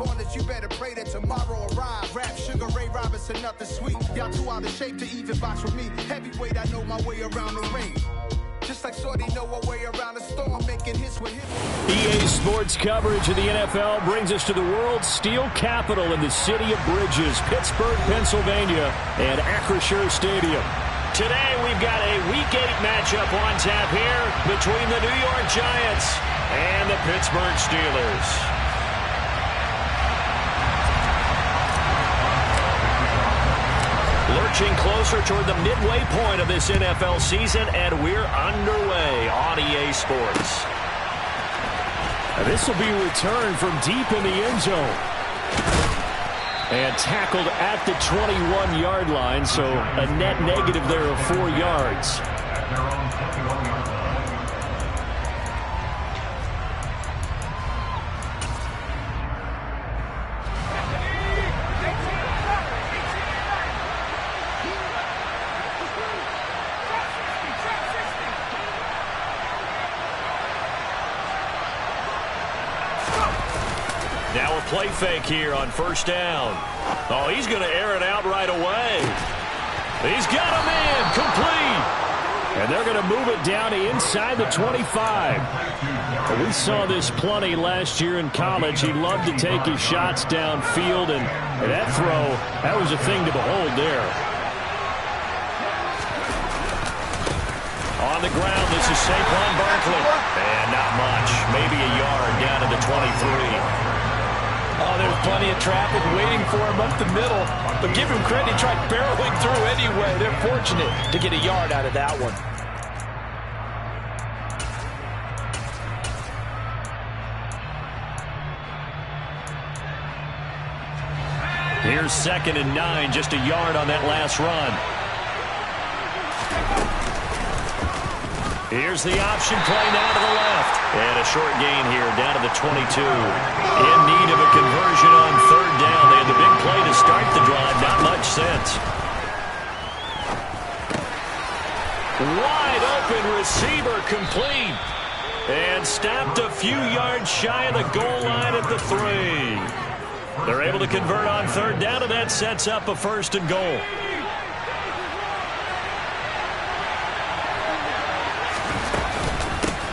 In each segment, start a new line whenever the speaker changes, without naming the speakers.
corners, you better pray that tomorrow arrive. Rap, Sugar Ray Robinson, nothing sweet. Y'all too out of shape to even box with me. Heavyweight, I know my way around the ring. Just like Shorty know a way around the storm, making hits with him.
EA Sports coverage of the NFL brings us to the world's steel capital in the city of bridges, Pittsburgh, Pennsylvania, and Acrisure Stadium. Today we've got a Week 8 matchup on tap here between the New York Giants and the Pittsburgh Steelers. Lurching closer toward the midway point of this NFL season, and we're underway on EA Sports. This will be a return from deep in the end zone. And tackled at the 21-yard line, so a net negative there of 4 yards. Now a play fake here on first down. Oh, he's going to air it out right away. He's got him in, complete. And they're going to move it down to inside the 25. We saw this plenty last year in college. He loved to take his shots downfield, and that throw, that was a thing to behold there. On the ground, this is Saquon Barkley. And not much, maybe a yard down to the 23.
Oh, there's plenty of traffic waiting for him up the middle. But give him credit, he tried barreling through anyway. They're fortunate to get a yard out of that one.
Here's 2nd and 9, just a yard on that last run. Here's the option play now to the left. And a short gain here down to the 22. In need of a conversion on 3rd down. They had the big play to start the drive. Not much sense. Wide open receiver complete. And stopped a few yards shy of the goal line at the 3. They're able to convert on 3rd down, and that sets up a 1st and goal.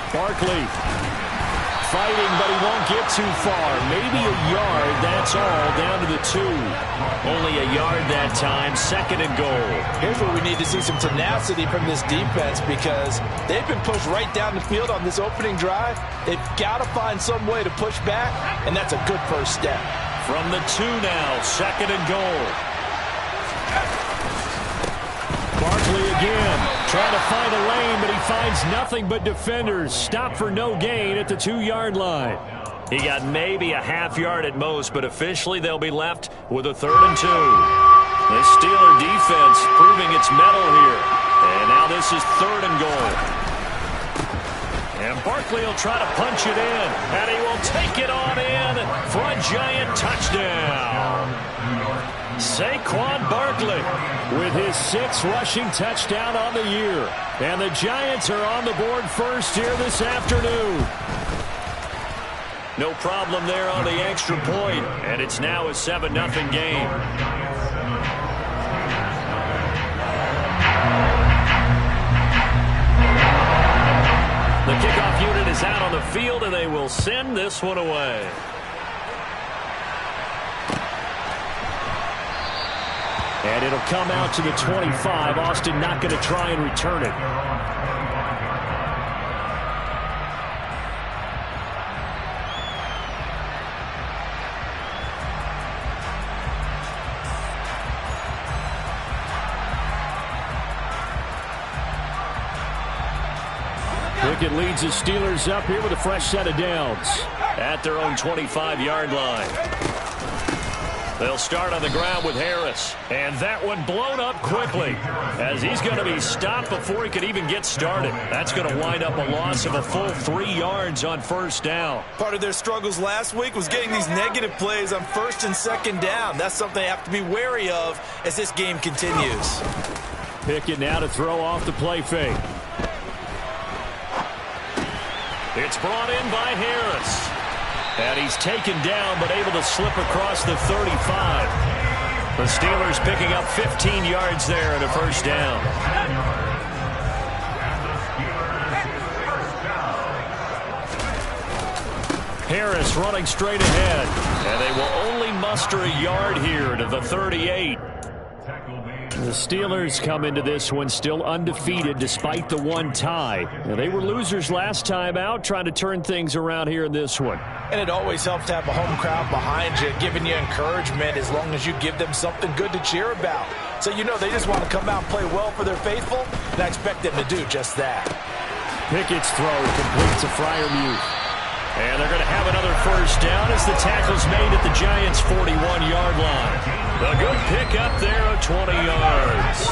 Barkley fighting, but he won't get too far. Maybe a yard, that's all, down to the 2. Only a yard that time, 2nd and goal.
Here's where we need to see some tenacity from this defense, because they've been pushed right down the field on this opening drive. They've got to find some way to push back, and that's a good first step.
From the 2 now, 2nd and goal. Barkley again, trying to find a lane, but he finds nothing but defenders. Stop for no gain at the 2-yard line. He got maybe a half yard at most, but officially they'll be left with a 3rd and 2. The Steeler defense proving its mettle here. And now this is 3rd and goal. And Barkley will try to punch it in, and he will take it on in for a Giant touchdown. Saquon Barkley with his 6th rushing touchdown on the year. And the Giants are on the board first here this afternoon. No problem there on the extra point, and it's now a 7-0 game. The kickoff unit is out on the field, and they will send this one away. And it'll come out to the 25. Austin not going to try and return it. Pickett leads the Steelers up here with a fresh set of downs at their own 25-yard line. They'll start on the ground with Harris. And that one blown up quickly as he's going to be stopped before he could even get started. That's going to wind up a loss of a full 3 yards on 1st down.
Part of their struggles last week was getting these negative plays on 1st and 2nd down. That's something they have to be wary of as this game continues.
Pickett now to throw off the play fake. It's brought in by Harris. And he's taken down, but able to slip across the 35. The Steelers picking up 15 yards there and a first down. Harris running straight ahead. And they will only muster a yard here to the 38. The Steelers come into this one still undefeated despite the one tie. Now, they were losers last time out, trying to turn things around here in this one.
And it always helps to have a home crowd behind you, giving you encouragement as long as you give them something good to cheer about. So you know they just want to come out and play well for their faithful, and I expect them to do just that.
Pickett's throw complete to Freiermuth. And they're going to have another first down as the tackle's made at the Giants' 41-yard line. A good pick up there of 20 yards.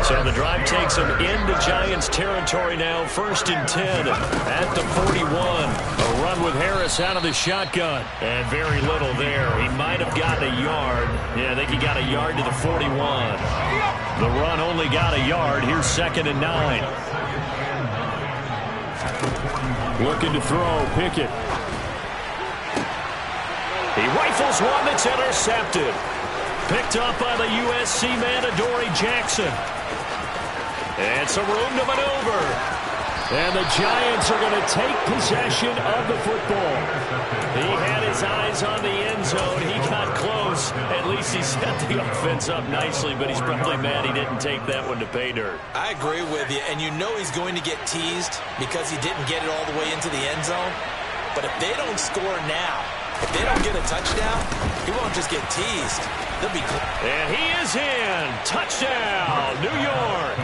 So the drive takes them into Giants territory now, 1st and 10 at the 41. A run with Harris out of the shotgun. And very little there. He might have gotten a yard. Yeah, I think he got a yard to the 41. The run only got a yard. Here's 2nd and 9. Looking to throw, Pickett. He rifles one that's intercepted. Picked up by the USC man, Adoree Jackson. And some room to maneuver. And the Giants are going to take possession of the football. He had his eyes on the end zone. He got close. At least he set the offense up nicely, but he's probably mad he didn't take that one to pay dirt.
I agree with you, and you know he's going to get teased because he didn't get it all the way into the end zone. But if they don't score now, if they don't get a touchdown, he won't just get teased. They'll be close.
And he is in. Touchdown, New York.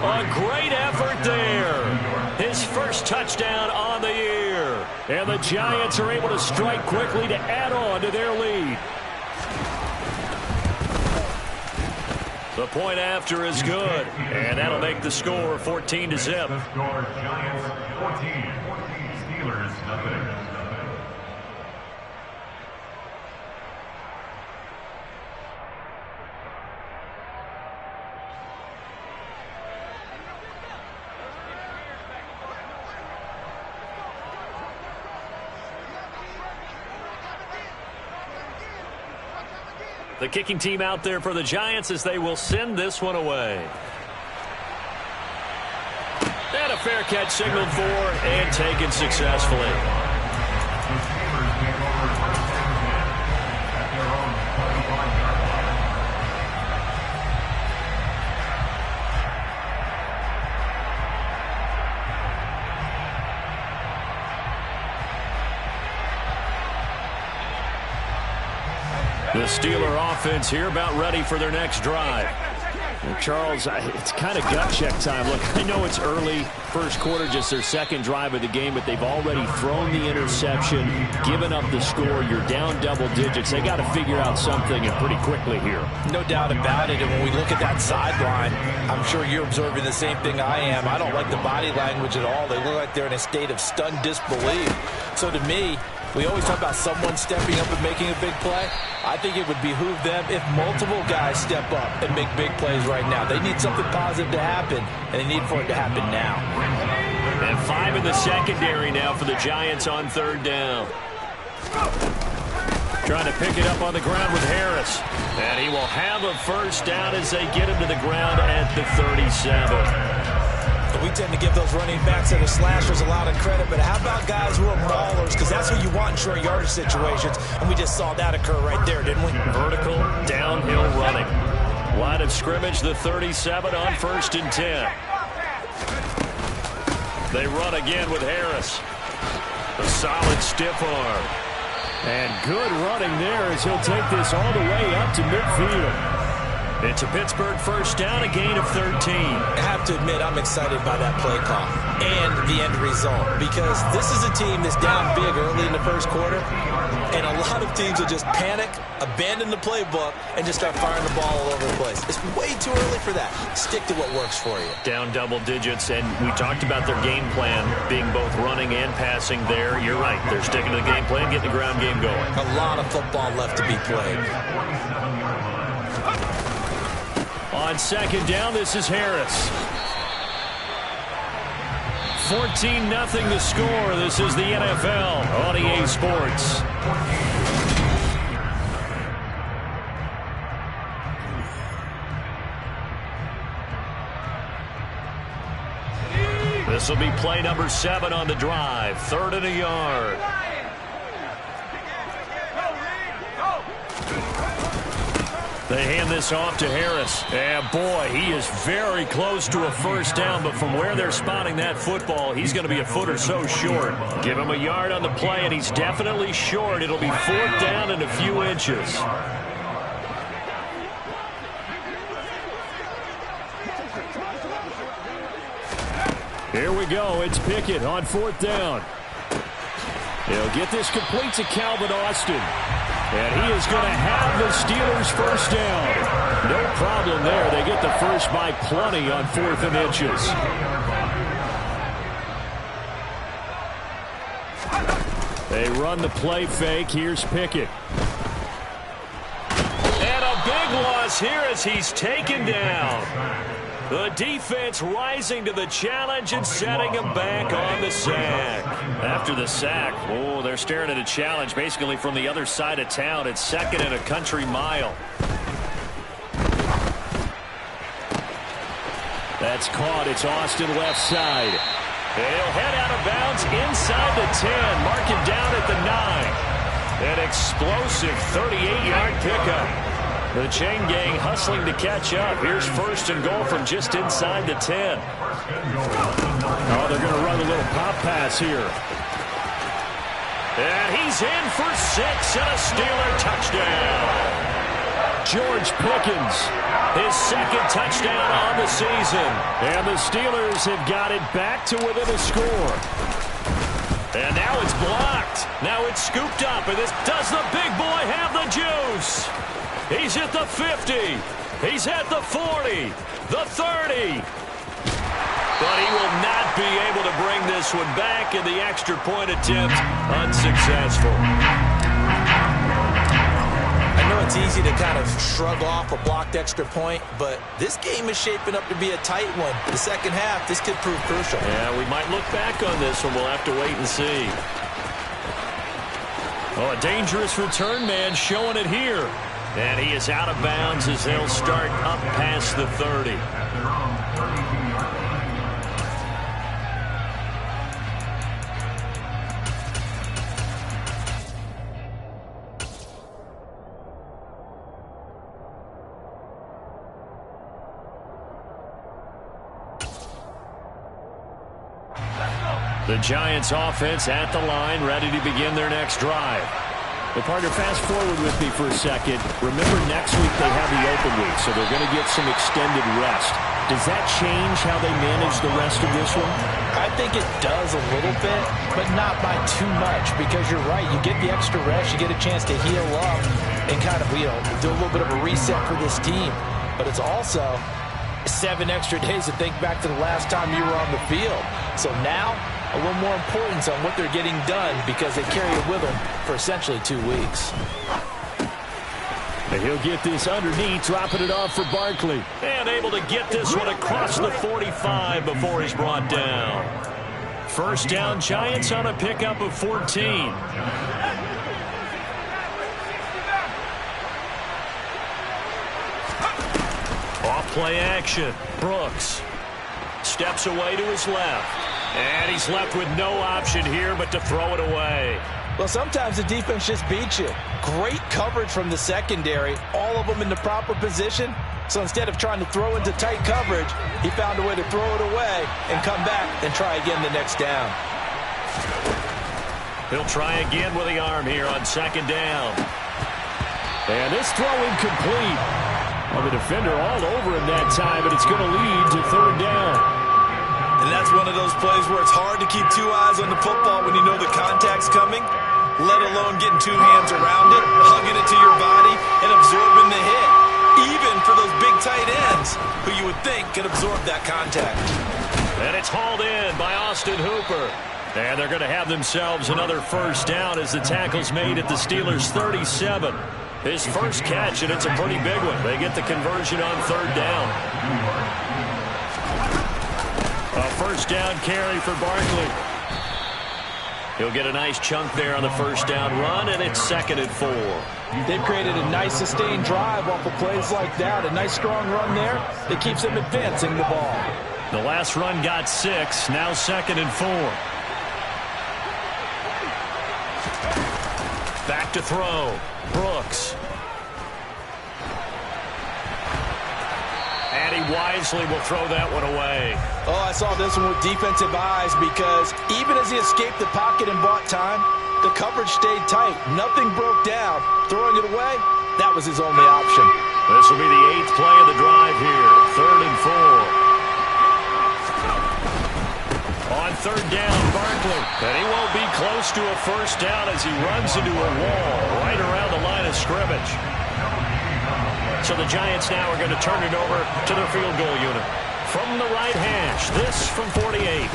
A great effort there. His first touchdown on the year. And the Giants are able to strike quickly to add on to their lead. The point after is good. And that'll make the score 14-0.
Giants 14, Steelers nothing.
The kicking team out there for the Giants as they will send this one away. And a fair catch signaled for and taken successfully. The Steeler offense here about ready for their next drive. And Charles, it's kind of gut check time. Look, I know it's early, first quarter, just their second drive of the game, but they've already thrown the interception, given up the score. You're down double digits. They got to figure out something and pretty quickly here.
No doubt about it. And when we look at that sideline, I'm sure you're observing the same thing I am. I don't like the body language at all. They look like they're in a state of stunned disbelief. So to me, we always talk about someone stepping up and making a big play. I think it would behoove them if multiple guys step up and make big plays right now. They need something positive to happen, and they need for it to happen now.
And 5 in the secondary now for the Giants on 3rd down. Trying to pick it up on the ground with Harris. And he will have a first down as they get him to the ground at the 37.
We tend to give those running backs and the slashers a lot of credit, but how about guys who are maulers? Because that's what you want in short yardage situations, and we just saw that occur right there, didn't we?
Vertical, downhill running. Line of scrimmage, the 37 on 1st and 10. They run again with Harris. A solid stiff arm. And good running there as he'll take this all the way up to midfield. It's a Pittsburgh first down, a gain of 13.
I have to admit, I'm excited by that play call and the end result, because this is a team that's down big early in the first quarter, and a lot of teams will just panic, abandon the playbook, and just start firing the ball all over the place. It's way too early for that. Stick to what works for you.
Down double digits, and we talked about their game plan being both running and passing there. You're right. They're sticking to the game plan, getting the ground game going.
A lot of football left to be played.
On 2nd down, this is Harris. 14-0 the score. This is the NFL on EA Sports. This will be play number 7 on the drive. 3rd and a yard. They hand this off to Harris. And boy, he is very close to a first down, but from where they're spotting that football, he's going to be a foot or so short. Give him a yard on the play, and he's definitely short. It'll be 4th down and a few inches. Here we go. It's Pickett on 4th down. He'll get this complete to Calvin Austin. And he is going to have the Steelers first down. No problem there. They get the first by plenty on 4th and inches. They run the play fake. Here's Pickett. And a big loss here as he's taken down. The defense rising to the challenge and setting him back on the sack. After the sack, oh, they're staring at a challenge basically from the other side of town. It's 2nd and a country mile. That's caught. It's Austin left side. He'll head out of bounds inside the 10. Mark him down at the 9. An explosive 38-yard pickup. The chain gang hustling to catch up. Here's 1st and goal from just inside the 10. Oh, they're going to run a little pop pass here. And he's in for 6 and a Steeler touchdown. George Pickens, his 2nd touchdown on the season. And the Steelers have got it back to within a score. And now it's blocked. Now it's scooped up. And does the big boy have the juice? He's at the 50. He's at the 40. The 30. But he will not be able to bring this one back, and the extra point attempt unsuccessful.
I know it's easy to kind of shrug off a blocked extra point, but this game is shaping up to be a tight one. The second half, this could prove crucial.
Yeah, we might look back on this one. We'll have to wait and see. Oh, a dangerous return man showing it here. And he is out of bounds as they'll start up past the 30. The Giants offense at the line, ready to begin their next drive. Well, partner, fast forward with me for a second. Remember, next week they have the open week, so they're going to get some extended rest. Does that change how they manage the rest of this one?
I think it does a little bit, but not by too much, because you're right. You get the extra rest, you get a chance to heal up and kind of, do a little bit of a reset for this team. But it's also 7 extra days to think back to the last time you were on the field. So now, a little more importance on what they're getting done because they carry it with them for essentially 2 weeks.
And he'll get this underneath, dropping it off for Barkley. And able to get this one across the 45 before he's brought down. First down, Giants on a pickup of 14. Off play action. Brooks steps away to his left. And he's left with no option here but to throw it away.
Well, sometimes the defense just beats you. Great coverage from the secondary. All of them in the proper position. So instead of trying to throw into tight coverage, he found a way to throw it away and come back and try again the next down.
He'll try again with the arm here on 2nd down. And this throw incomplete. Well, the defender all over him that time, but it's going to lead to 3rd down.
And that's one of those plays where it's hard to keep 2 eyes on the football when you know the contact's coming, let alone getting 2 hands around it, hugging it to your body, and absorbing the hit. Even for those big tight ends who you would think could absorb that contact.
And it's hauled in by Austin Hooper. And they're going to have themselves another first down as the tackle's made at the Steelers' 37. His first catch, and it's a pretty big one. They get the conversion on 3rd down. A first down carry for Barkley. He'll get a nice chunk there on the first down run, and it's 2nd and 4.
They've created a nice sustained drive off of plays like that. A nice strong run there that keeps them advancing the ball.
The last run got 6, now 2nd and 4. Back to throw. Brooks. And he wisely will throw that one away.
Oh, I saw this one with defensive eyes because even as he escaped the pocket and bought time, the coverage stayed tight. Nothing broke down. Throwing it away, that was his only option.
This will be the 8th play of the drive here. 3rd and 4. On 3rd down, Barkley. And he won't be close to a first down as he runs into a wall right around the line of scrimmage. So the Giants now are going to turn it over to their field goal unit. From the right hash, this from 48.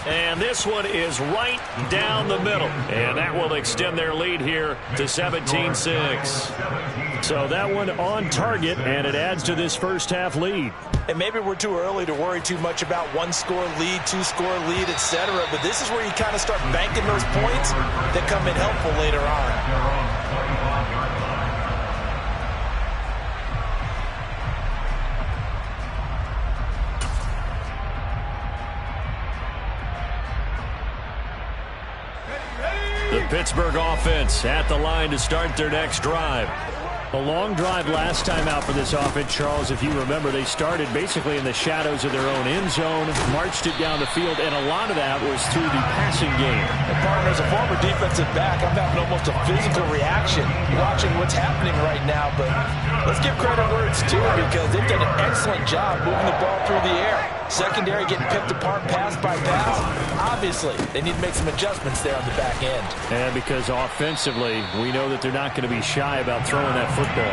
And this one is right down the middle. And that will extend their lead here to 17-6. So that one on target, and it adds to this first half lead.
And maybe we're too early to worry too much about 1-score lead, 2-score lead, etc. But this is where you kind of start banking those points that come in helpful later on.
The Pittsburgh offense at the line to start their next drive. A long drive last time out for this offense, Charles. If you remember, they started basically in the shadows of their own end zone, marched it down the field, and a lot of that was through the passing game.
And partner, as a former defensive back, I'm having almost a physical reaction watching what's happening right now. But let's give credit where it's due because they've done an excellent job moving the ball through the air. Secondary getting picked apart pass by pass. Obviously, they need to make some adjustments there on the back end.
And because offensively, we know that they're not going to be shy about throwing that football.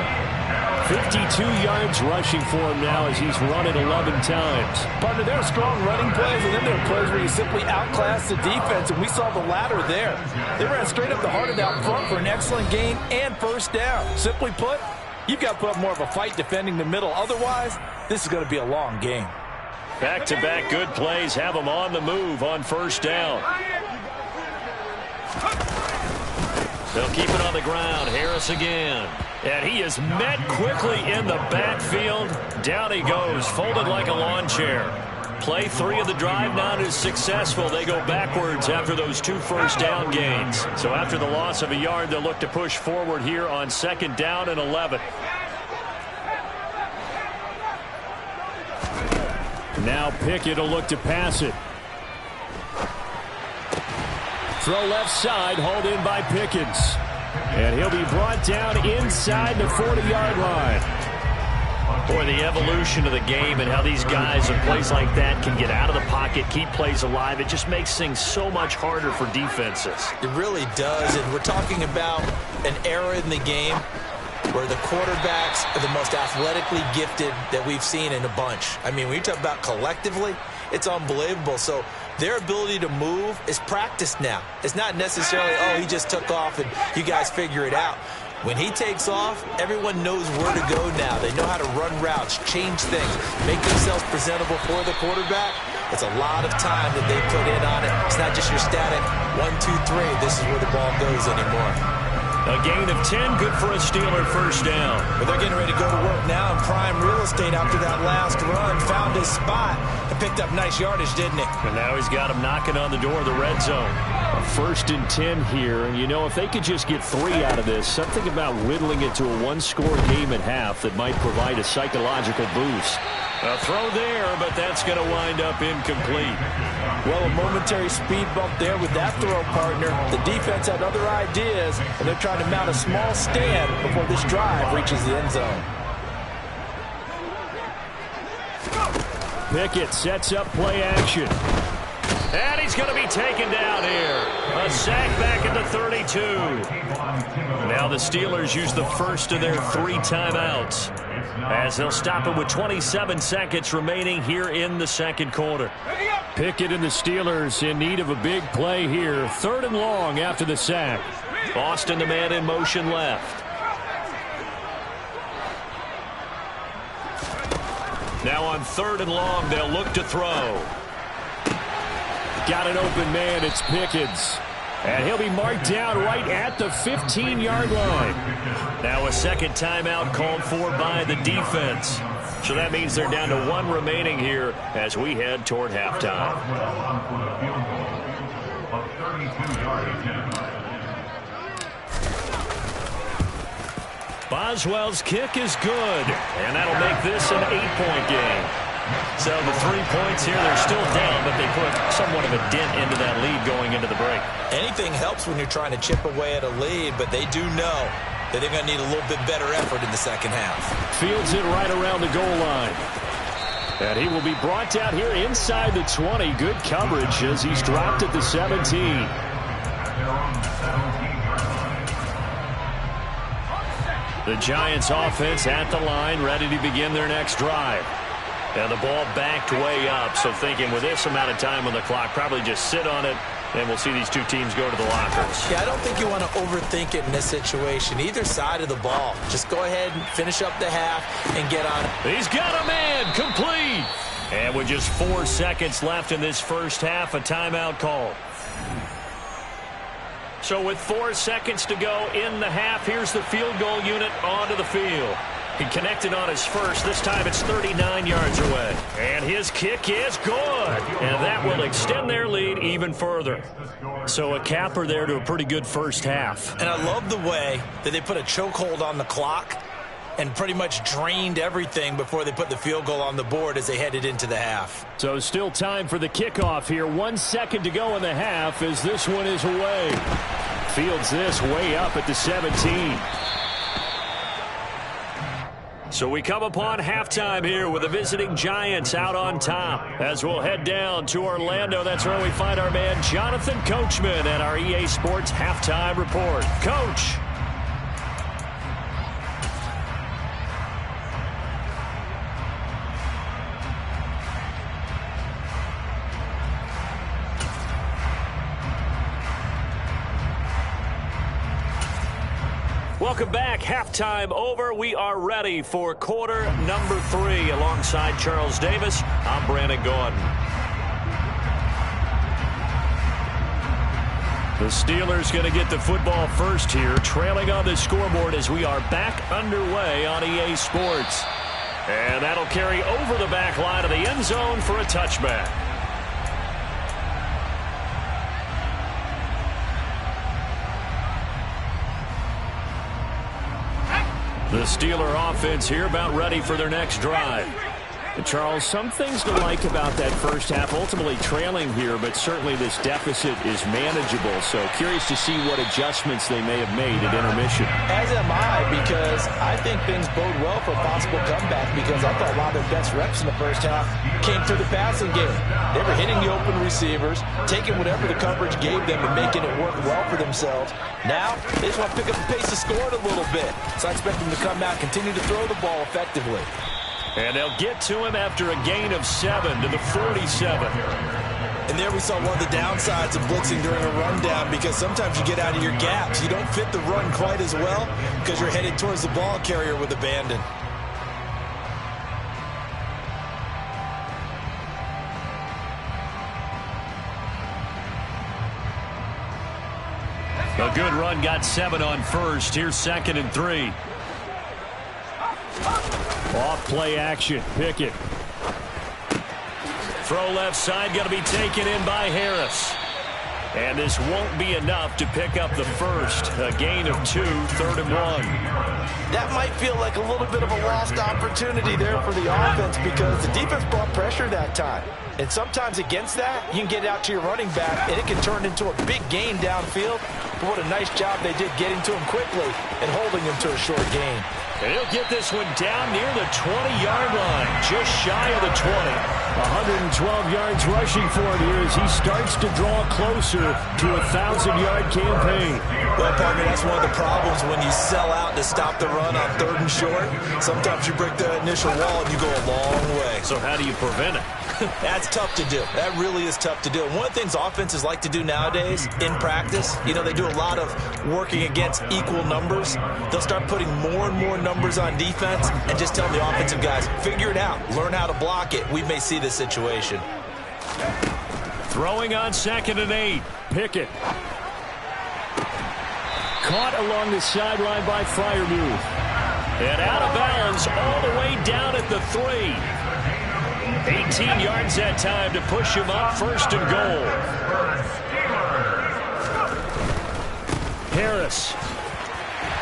52 yards rushing for him now as he's run it 11 times.
Partner, there are strong running plays, and then there are plays where you simply outclass the defense, and we saw the latter there. They ran straight up the heart of out front for an excellent gain and first down. Simply put, you've got to put up more of a fight defending the middle. Otherwise, this is going to be a long game.
Back-to-back good plays have them on the move on first down. They'll keep it on the ground. Harris again. And he is met quickly in the backfield. Down he goes, folded like a lawn chair. Play 3 of the drive not as successful. They go backwards after those 2 first down gains. So after the loss of a yard, they'll look to push forward here on 2nd down and 11. Now Pickett will look to pass it. Throw left side, hauled in by Pickens. And he'll be brought down inside the 40-yard line. Boy, the evolution of the game and how these guys in plays like that can get out of the pocket, keep plays alive, it just makes things so much harder for defenses.
It really does, and we're talking about an era in the game where the quarterbacks are the most athletically gifted that we've seen in a bunch. I mean, when you talk about collectively, it's unbelievable. So their ability to move is practiced now. It's not necessarily, oh, he just took off and you guys figure it out. When he takes off, everyone knows where to go now. They know how to run routes, change things, make themselves presentable for the quarterback. It's a lot of time that they put in on it. It's not just your static 1, 2, 3. This is where the ball goes anymore.
A gain of 10, good for a Steeler first down.
But they're getting ready to go to work now in prime real estate after that last run. Found his spot and picked up nice yardage, didn't he?
And now he's got him knocking on the door of the red zone. A 1st and 10 here. And, you know, if they could just get 3 out of this, something about whittling it to a 1-score game at half that might provide a psychological boost. A throw there, but that's going to wind up incomplete.
Well, a momentary speed bump there with that throw, partner. The defense had other ideas, and they're trying to mount a small stand before this drive reaches the end zone.
Pickett sets up play action. And he's going to be taken down here. A sack back at the 32. Now the Steelers use the first of their 3 timeouts, as they'll stop it with 27 seconds remaining here in the second quarter. Pickett and the Steelers in need of a big play here. 3rd and long after the sack. Austin, the man in motion left. Now on 3rd and long, they'll look to throw. got an open man. It's Pickens. And he'll be marked down right at the 15-yard line. Now a second timeout called for by the defense. So that means they're down to one remaining here as we head toward halftime. Boswell's kick is good, and that'll make this an 8-point game. So the 3 points here, they're still down, but they put somewhat of a dent into that lead going into the break.
Anything helps when you're trying to chip away at a lead, but they do know that they're going to need a little bit better effort in the second half. Fields it right around the goal line.
And he will be brought down here inside the 20. Good coverage as he's dropped at the 17. The Giants offense at the line, ready to begin their next drive. And the ball backed way up, so thinking with this amount of time on the clock, probably just sit on it, and we'll see these two teams go to the lockers.
Yeah, I don't think you want to overthink it in this situation. Either side of the ball. Just go ahead and finish up the half and get on it.
He's got a man, complete. And with just 4 seconds left in this first half, a timeout call. So with 4 seconds to go in the half, here's the field goal unit onto the field. He connected on his first. This time it's 39 yards away. And his kick is good. And that will extend their lead even further. So a capper there to a pretty good first half.
And I love the way that they put a chokehold on the clock and pretty much drained everything before they put the field goal on the board as they headed into the half.
So still time for the kickoff here. 1 second to go in the half as this one is away. Fields this way up at the 17. So we come upon halftime here with the visiting Giants out on top. As we'll head down to Orlando, that's where we find our man Jonathan Coachman at our EA Sports Halftime Report. Coach. Welcome back. Halftime over. We are ready for quarter number 3. Alongside Charles Davis, I'm Brandon Gordon. The Steelers going to get the football first here, trailing on the scoreboard as we are back underway on EA Sports. And that'll carry over the back line of the end zone for a touchback. The Steeler offense here about ready for their next drive. Charles, some things to like about that first half, ultimately trailing here, but certainly this deficit is manageable. So curious to see what adjustments they may have made at intermission.
As am I, because I think things bode well for a possible comeback, because I thought a lot of their best reps in the first half came through the passing game. They were hitting the open receivers, taking whatever the coverage gave them and making it work well for themselves. Now, they just want to pick up the pace of scoring a little bit. So I expect them to come out, continue to throw the ball effectively.
And they'll get to him after a gain of 7 to the 47.
And there we saw one of the downsides of blitzing during a rundown, because sometimes you get out of your gaps. You don't fit the run quite as well because you're headed towards the ball carrier with abandon.
A good run, got 7 on first. Here's 2nd and 3. Off play action. Pickett. Throw left side, going to be taken in by Harris. And this won't be enough to pick up the first. A gain of 2, 3rd and 1.
That might feel like a little bit of a lost opportunity there for the offense, because the defense brought pressure that time. And sometimes against that, you can get it out to your running back, and it can turn into a big gain downfield. But what a nice job they did getting to him quickly and holding him to a short gain.
And he'll get this one down near the 20-yard line, just shy of the 20. 112 yards rushing for him here as he starts to draw closer to a 1,000-yard campaign.
Well, partner, that's one of the problems when you sell out to stop the run on 3rd and short. Sometimes you break the initial wall and you go a long way.
So how do you prevent it?
That's tough to do. That really is tough to do. And one of the things offenses like to do nowadays in practice, you know, they do a lot of working against equal numbers. They'll start putting more and more numbers on defense and just tell the offensive guys, figure it out. Learn how to block it. We may see this situation.
Throwing on 2nd and 8. Pickett. Caught along the sideline by Freiermuth. And out of bounds all the way down at the 3. 18 yards that time to push him up, 1st and goal. Harris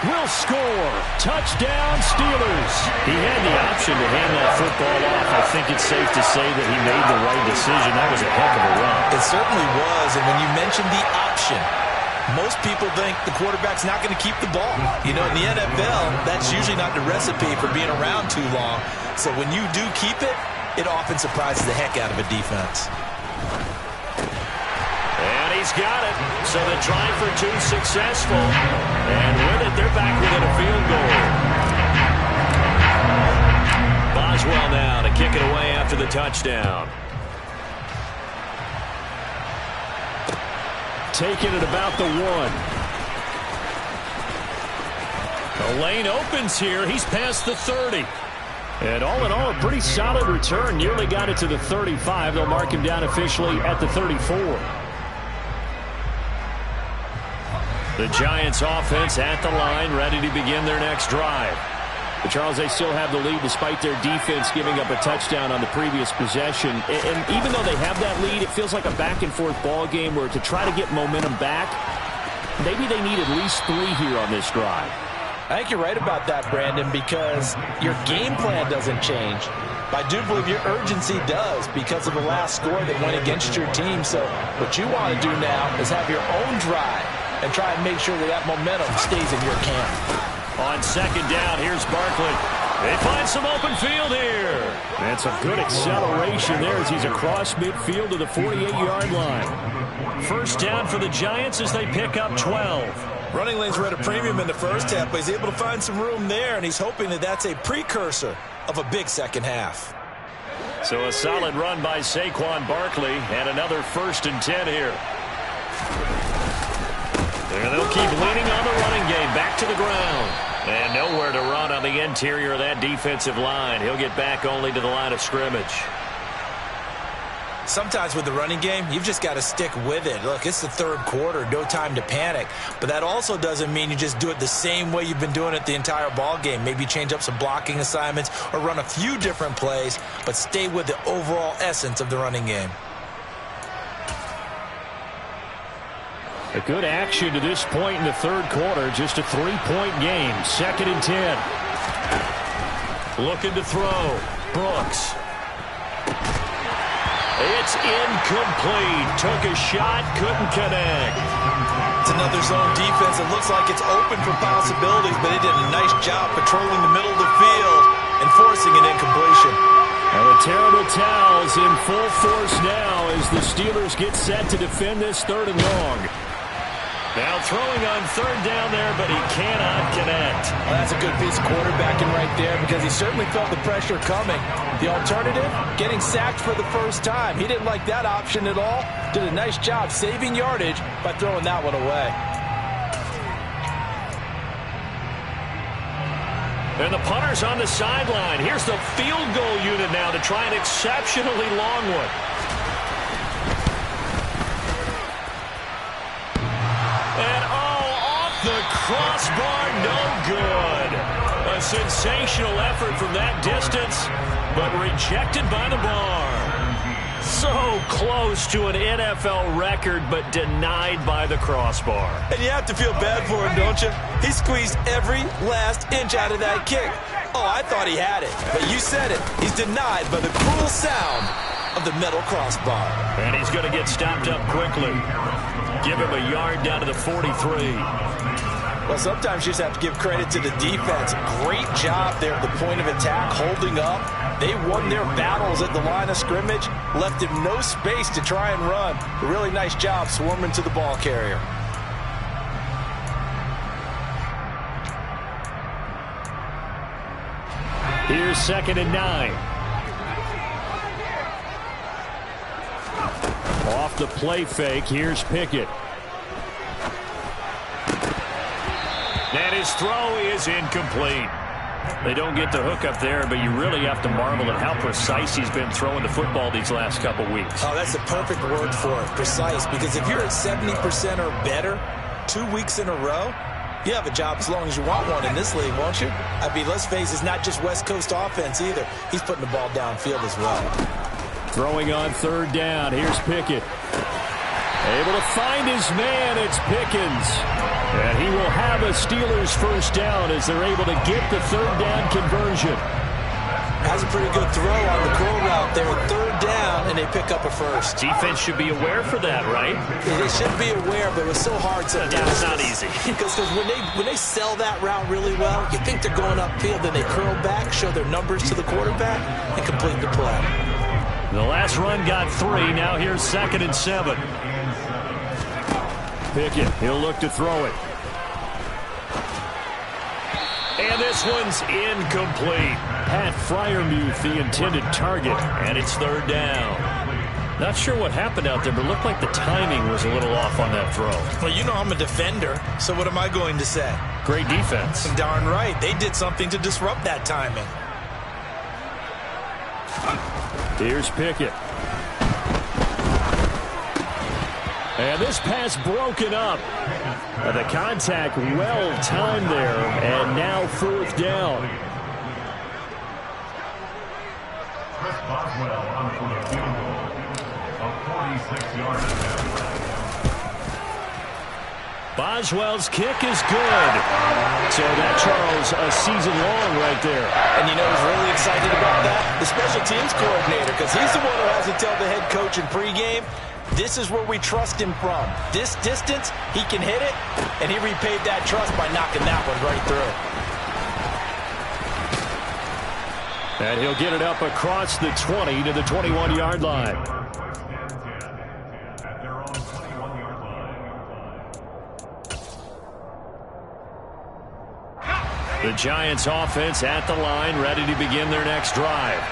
will score. Touchdown, Steelers. He had the option to hand that football off. I think it's safe to say that he made the right decision. That was a heck of a run.
It certainly was, and when you mentioned the option, most people think the quarterback's not going to keep the ball. You know, in the NFL, that's usually not the recipe for being around too long. So when you do keep it, it often surprises the heck out of a defense.
And he's got it. So the try for 2 successful. And with it, they're back within a field goal. Boswell now to kick it away after the touchdown. Taking it about the 1. The lane opens here. He's past the 30. And all in all, a pretty solid return. Nearly got it to the 35. They'll mark him down officially at the 34. The Giants offense at the line, ready to begin their next drive. But Charles, they still have the lead despite their defense giving up a touchdown on the previous possession. And even though they have that lead, it feels like a back-and-forth ball game where to try to get momentum back, maybe they need at least 3 here on this drive.
I think you're right about that, Brandon, because your game plan doesn't change. But I do believe your urgency does because of the last score that went against your team. So what you want to do now is have your own drive and try and make sure that that momentum stays in your camp.
On 2nd down, here's Barkley. They find some open field here. And some good acceleration there as he's across midfield to the 48-yard line. 1st down for the Giants as they pick up 12.
Running lanes were at a premium in the first half, but he's able to find some room there, and he's hoping that that's a precursor of a big second half.
So a solid run by Saquon Barkley, and another 1st and 10 here. And they'll keep leaning on the running game, back to the ground. And nowhere to run on the interior of that defensive line. He'll get back only to the line of scrimmage.
Sometimes with the running game, you've just got to stick with it. Look, it's the 3rd quarter, no time to panic. But that also doesn't mean you just do it the same way you've been doing it the entire ball game. Maybe change up some blocking assignments or run a few different plays, but stay with the overall essence of the running game.
A good action to this point in the 3rd quarter. Just a 3-point game. 2nd and 10. Looking to throw. Brooks. It's incomplete. Took a shot, couldn't connect.
It's another zone defense. It looks like it's open for possibilities, but they did a nice job patrolling the middle of the field and forcing an incompletion.
And the terrible towels in full force now as the Steelers get set to defend this 3rd and long. Now throwing on 3rd down there, but he cannot connect.
Well, that's a good piece of quarterbacking right there because he certainly felt the pressure coming. The alternative, getting sacked for the first time. He didn't like that option at all. Did a nice job saving yardage by throwing that one away.
And the punter's on the sideline. Here's the field goal unit now to try an exceptionally long one. And off the crossbar, no good. A sensational effort from that distance, but rejected by the bar. So close to an NFL record, but denied by the crossbar.
And you have to feel bad for him, don't you? He squeezed every last inch out of that kick. Oh, I thought he had it, but you said it. He's denied by the cruel sound of the metal crossbar.
And he's going to get stopped up quickly. Give him a yard down to the 43.
Well, sometimes you just have to give credit to the defense. Great job there at the point of attack, holding up. They won their battles at the line of scrimmage, left him no space to try and run. A really nice job swarming to the ball carrier.
Here's 2nd and 9. Off the play fake, here's Pickett. And his throw is incomplete. They don't get the hook up there, but you really have to marvel at how precise he's been throwing the football these last couple weeks.
Oh, that's the perfect word for it, precise. Because if you're at 70% or better 2 weeks in a row, you have a job as long as you want one in this league, won't you? I mean, let's face it, it's not just West Coast offense either. He's putting the ball downfield as well.
Throwing on third down. Here's Pickett. Able to find his man. It's Pickens. And he will have a Steelers first down as they're able to get the third down conversion.
Has a pretty good throw on the curl route there. Third down, and they pick up a first.
Defense should be aware for that, right?
They should be aware, but it was so hard sometimes.
Yeah, it's not easy.
Because when they sell that route really well, you think they're going upfield, then they curl back, show their numbers to the quarterback, and complete the play.
The last run got 3. Now here's 2nd and 7. Pickett, he'll look to throw it. And this one's incomplete. Pat Freiermuth, the intended target, and it's third down. Not sure what happened out there, but it looked like the timing was a little off on that throw.
Well, you know I'm a defender, so what am I going to say?
Great defense.
Darn right. They did something to disrupt that timing.
Here's Pickett. And this pass broken up. The contact well timed there, and now fourth down.
Chris Boswell on for the field goal. A 46-yard attempt.
Boswell's kick is good. So that, Charles, a season long right there.
And you know who's really excited about that? The special teams coordinator, because he's the one who has to tell the head coach in pregame, this is where we trust him from. This distance, he can hit it, and he repaid that trust by knocking that one right through.
And he'll get it up across the 20 to the 21-yard line.
At their own 21-yard line.
The Giants offense at the line, ready to begin their next drive.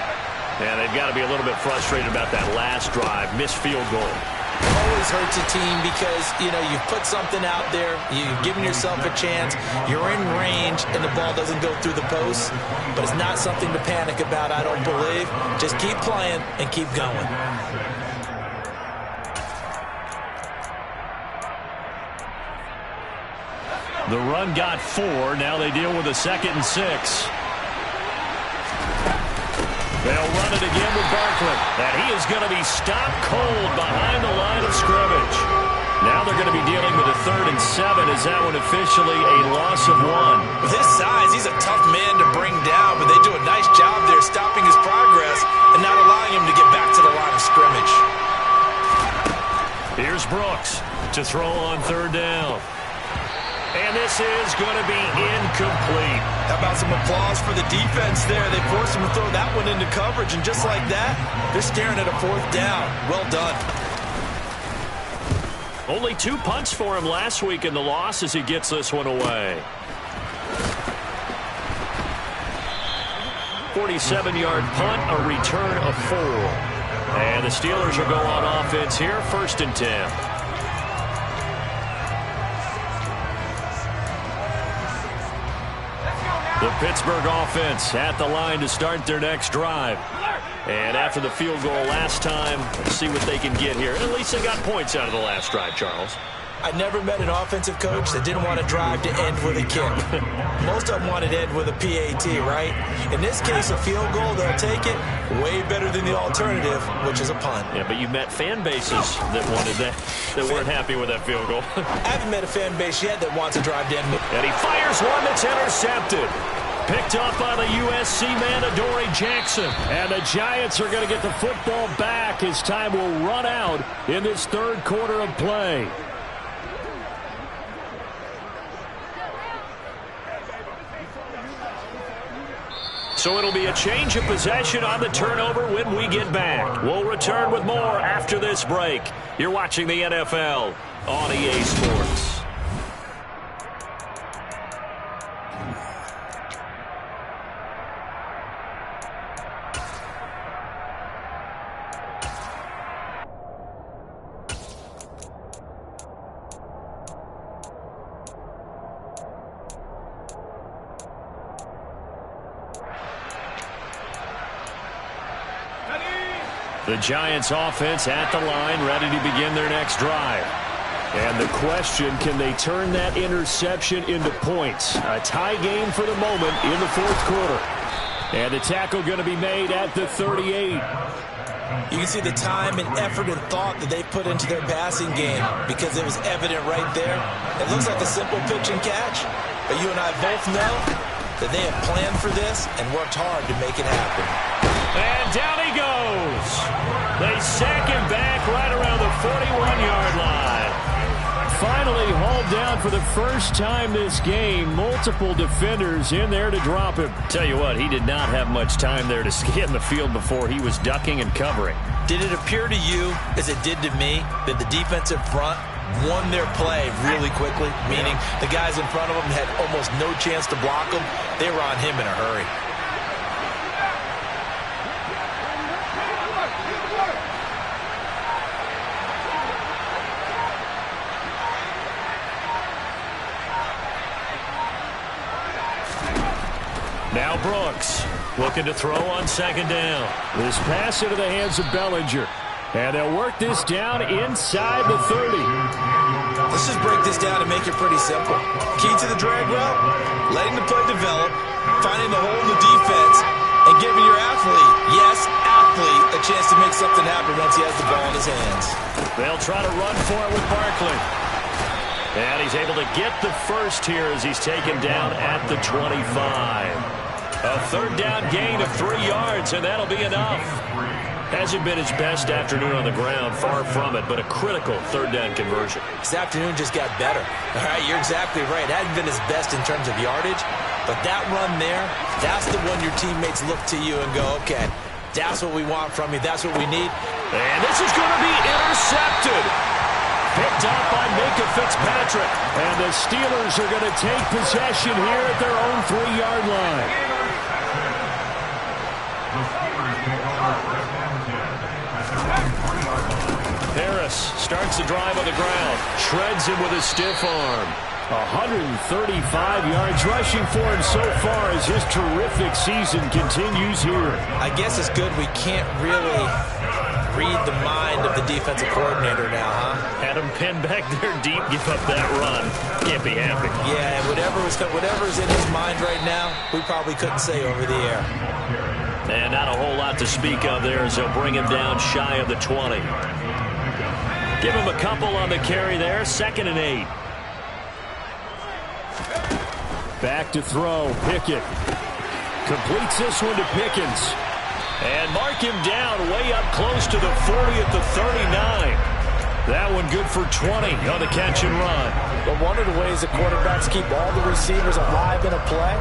And they've got to be a little bit frustrated about that last drive, missed field goal.
Always hurts a team because, you know, you've put something out there, you've given yourself a chance, you're in range, and the ball doesn't go through the post. But it's not something to panic about, I don't believe. Just keep playing and keep going.
The run got 4. Now they deal with a 2nd and 6. They'll run it again with Barkley. And he is going to be stopped cold behind the line of scrimmage. Now they're going to be dealing with a 3rd and 7. Is that one officially a loss of 1?
With his size, he's a tough man to bring down, but they do a nice job there stopping his progress and not allowing him to get back to the line of scrimmage.
Here's Brooks to throw on 3rd down. And this is going to be incomplete.
How about some applause for the defense there? They forced him to throw that one into coverage, and just like that, they're staring at a 4th down. Well done.
Only 2 punts for him last week in the loss as he gets this one away. 47-yard punt, a return of 4. And the Steelers will go on offense here, 1st and 10. The Pittsburgh offense at the line to start their next drive. And after the field goal last time, let's see what they can get here. At least they got points out of the last drive, Charles.
I never met an offensive coach that didn't want a drive to end with a kick. Most of them wanted to end with a PAT, right? In this case, a field goal, they'll take it. Way better than the alternative, which is a punt.
Yeah, but you met fan bases that wanted that, that weren't happy with that field goal.
I haven't met a fan base yet that wants a drive to end.
And he fires one that's intercepted. Picked up by the USC man, Adoree Jackson. And the Giants are going to get the football back as time will run out in this 3rd quarter of play. So it'll be a change of possession on the turnover when we get back. We'll return with more after this break. You're watching the NFL on EA Sports. The Giants offense at the line, ready to begin their next drive. And the question, can they turn that interception into points? A tie game for the moment in the fourth quarter. And the tackle going to be made at the 38.
You can see the time and effort and thought that they put into their passing game because it was evident right there. It looks like a simple pitch and catch, but you and I both know that they have planned for this and worked hard to make it happen.
And down he goes. They sack him back right around the 41-yard line. Finally hauled down for the first time this game. Multiple defenders in there to drop him. Tell you what, he did not have much time there to scan the field before he was ducking and covering.
Did it appear to you, as it did to me, that the defensive front won their play really quickly? Meaning the guys in front of them had almost no chance to block him. They were on him in a hurry.
Now Brooks looking to throw on second down. This pass into the hands of Bellinger. And they'll work this down inside the 30.
Let's just break this down and make it pretty simple. Key to the drag route, letting the play develop, finding the hole in the defense, and giving your athlete, yes, athlete, a chance to make something happen once he has the ball in his hands.
They'll try to run for it with Barkley. And he's able to get the first here as he's taken down at the 25. A third down gain of 3 yards, and that'll be enough. Hasn't been his best afternoon on the ground, far from it, but a critical third down conversion.
This afternoon just got better. All right, you're exactly right. It hadn't been his best in terms of yardage, but that run there, that's the one your teammates look to you and go, okay, that's what we want from you. That's what we need.
And this is going to be intercepted. Picked up by Minkah Fitzpatrick. And the Steelers are going to take possession here at their own 3-yard line. Harris starts the drive on the ground. Shreds him with a stiff arm. 135 yards rushing for him so far as his terrific season continues here.
I guess it's good we can't really read the mind of the defensive coordinator now, huh?
Had him pinned back there deep, give up that run. Can't be happy.
Yeah, whatever's in his mind right now, we probably couldn't say over the air.
And not a whole lot to speak of there as they'll bring him down shy of the 20. Give him a couple on the carry there. 2nd and 8. Back to throw. Pickett completes this one to Pickens. And mark him down way up close to the 40 at the 39. That one good for 20 on the catch and run.
But one of the ways that quarterbacks keep all the receivers alive in a play,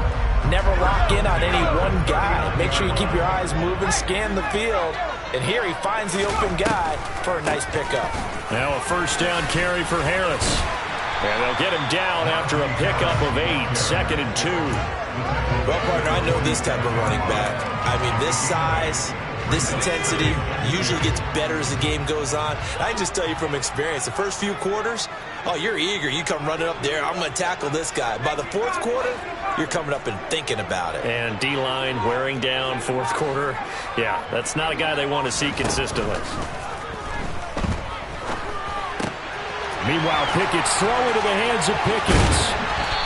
never lock in on any one guy. Make sure you keep your eyes moving, scan the field. And here he finds the open guy for a nice pickup.
Now a first down carry for Harris. And they'll get him down after a pickup of 8, 2nd and 2.
Well, partner, I know this type of running back. I mean, this size, this intensity usually gets better as the game goes on. I can just tell you from experience, the first few quarters, oh, you're eager. You come running up there, I'm going to tackle this guy. By the fourth quarter, you're coming up and thinking about it.
And D-line wearing down fourth quarter. Yeah, that's not a guy they want to see consistently. Meanwhile, Pickett's throw into the hands of Pickens.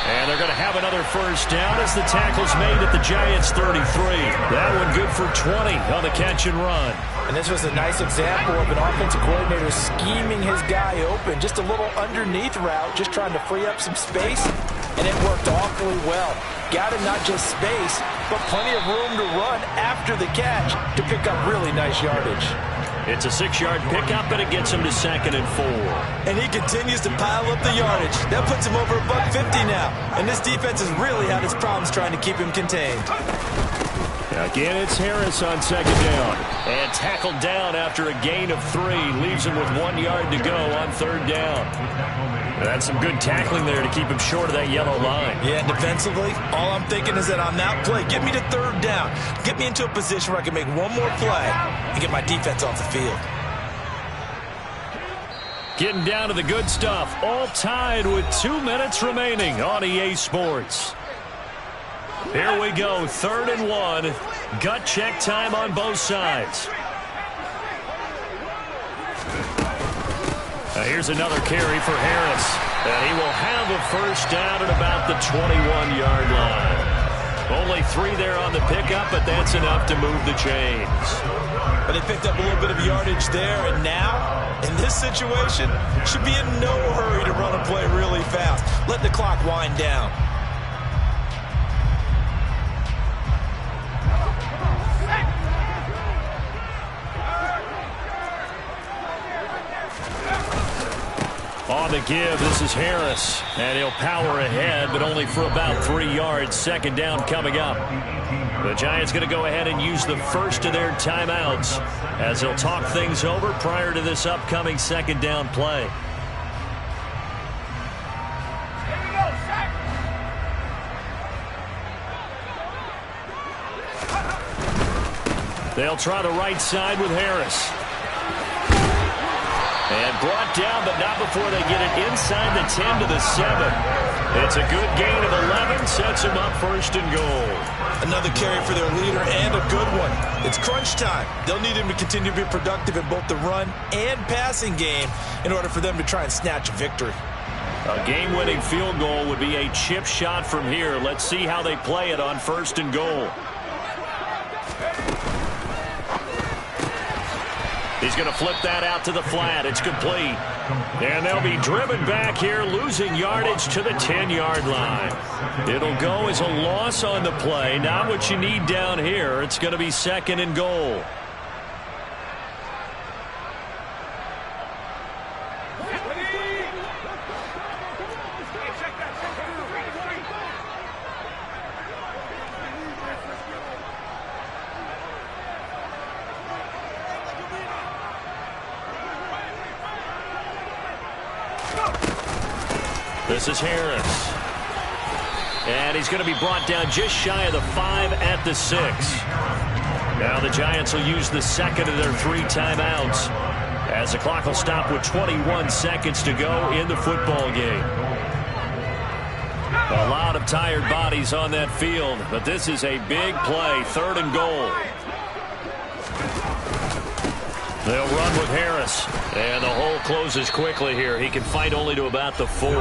And they're going to have another first down as the tackle's made at the Giants' 33. That one good for 20 on the catch and run.
And this was a nice example of an offensive coordinator scheming his guy open. Just a little underneath route, just trying to free up some space. And it worked awfully well. Got him not just space, but plenty of room to run after the catch to pick up really nice yardage.
It's a 6-yard pickup, and it gets him to 2nd and 4.
And he continues to pile up the yardage. That puts him over $150 now. And this defense has really had its problems trying to keep him contained.
Again, it's Harris on 2nd down. And tackled down after a gain of 3. Leaves him with 1 yard to go on 3rd down. That's some good tackling there to keep him short of that yellow line.
Yeah, and defensively, all I'm thinking is that on that play, get me to 3rd down. Get me into a position where I can make one more play and get my defense off the field.
Getting down to the good stuff. All tied with 2 minutes remaining on EA Sports. Here we go, 3rd and 1. Gut check time on both sides. Here's another carry for Harris. And he will have a first down at about the 21-yard line. Only 3 there on the pickup, but that's enough to move the chains.
But they picked up a little bit of yardage there, and now, in this situation, should be in no hurry to run a play really fast. Let the clock wind down.
On the give, this is Harris. And he'll power ahead, but only for about 3 yards. Second down coming up. The Giants going to go ahead and use the first of their timeouts as they'll talk things over prior to this upcoming second down play. They'll try the right side with Harris. And brought down, but not before they get it inside the 10 to the 7. It's a good gain of 11, sets them up first and goal.
Another carry for their leader and a good one. It's crunch time. They'll need him to continue to be productive in both the run and passing game in order for them to try and snatch a victory.
A game-winning field goal would be a chip shot from here. Let's see how they play it on first and goal. He's going to flip that out to the flat. It's complete. And they'll be driven back here, losing yardage to the 10-yard line. It'll go as a loss on the play. Not what you need down here. It's going to be second and goal. This is Harris. And he's going to be brought down just shy of the 5 at the 6. Now the Giants will use the second of their 3 timeouts as the clock will stop with 21 seconds to go in the football game. A lot of tired bodies on that field, but this is a big play, third and goal. They'll run with Harris. And the hole closes quickly here. He can fight only to about the 4.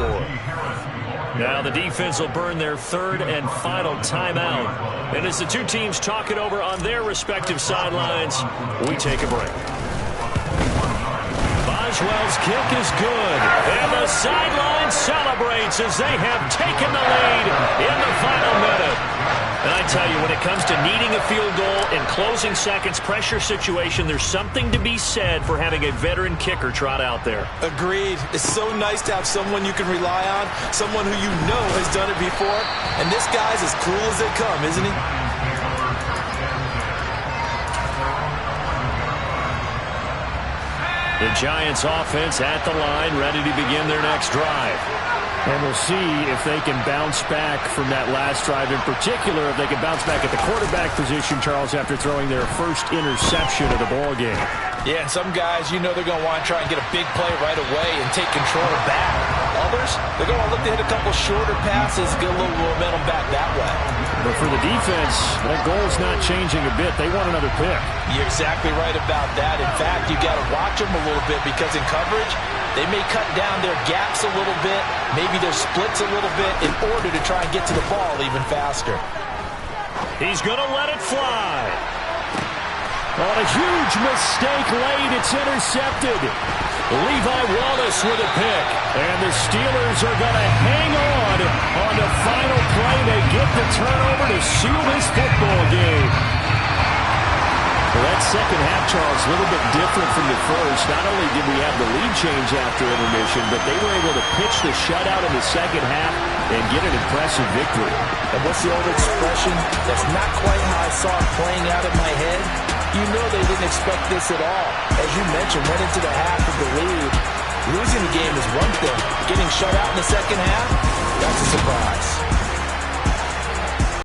Now the defense will burn their third and final timeout. And as the two teams talk it over on their respective sidelines, we take a break. Boswell's kick is good. And the sideline celebrates as they have taken the lead in the final minute. And I tell you, when it comes to needing a field goal in closing seconds, pressure situation, there's something to be said for having a veteran kicker trot out there. Agreed. It's so nice to have someone you can rely on, someone who you know has done it before. And this guy's as cool as they come, isn't he? The Giants offense at the line, ready to begin their next drive. And we'll see if they can bounce back from that last drive. In particular, if they can bounce back at the quarterback position, Charles, after throwing their first interception of the ball game. Yeah, some guys, you know they're going to want to try and get a big play right away and take control back. Others, they're going to look to hit a couple shorter passes, get a little momentum back that way. But for the defense, that goal's not changing a bit. They want another pick. You're exactly right about that. In fact, you got to watch them a little bit because in coverage, they may cut down their gaps a little bit, maybe their splits a little bit in order to try and get to the ball even faster. He's going to let it fly. On a huge mistake late, it's intercepted. Levi Wallace with a pick. And the Steelers are going to hang on the final play. They get the turnover to seal this football game. Well, that second half, Charles, a little bit different from the first. Not only did we have the lead change after intermission, but they were able to pitch the shutout in the second half and get an impressive victory. And what's the old expression? That's not quite how I saw it playing out in my head. You know they didn't expect this at all. As you mentioned, went into the half of the lead. Losing the game is one thing. Getting shut out in the second half, that's a surprise.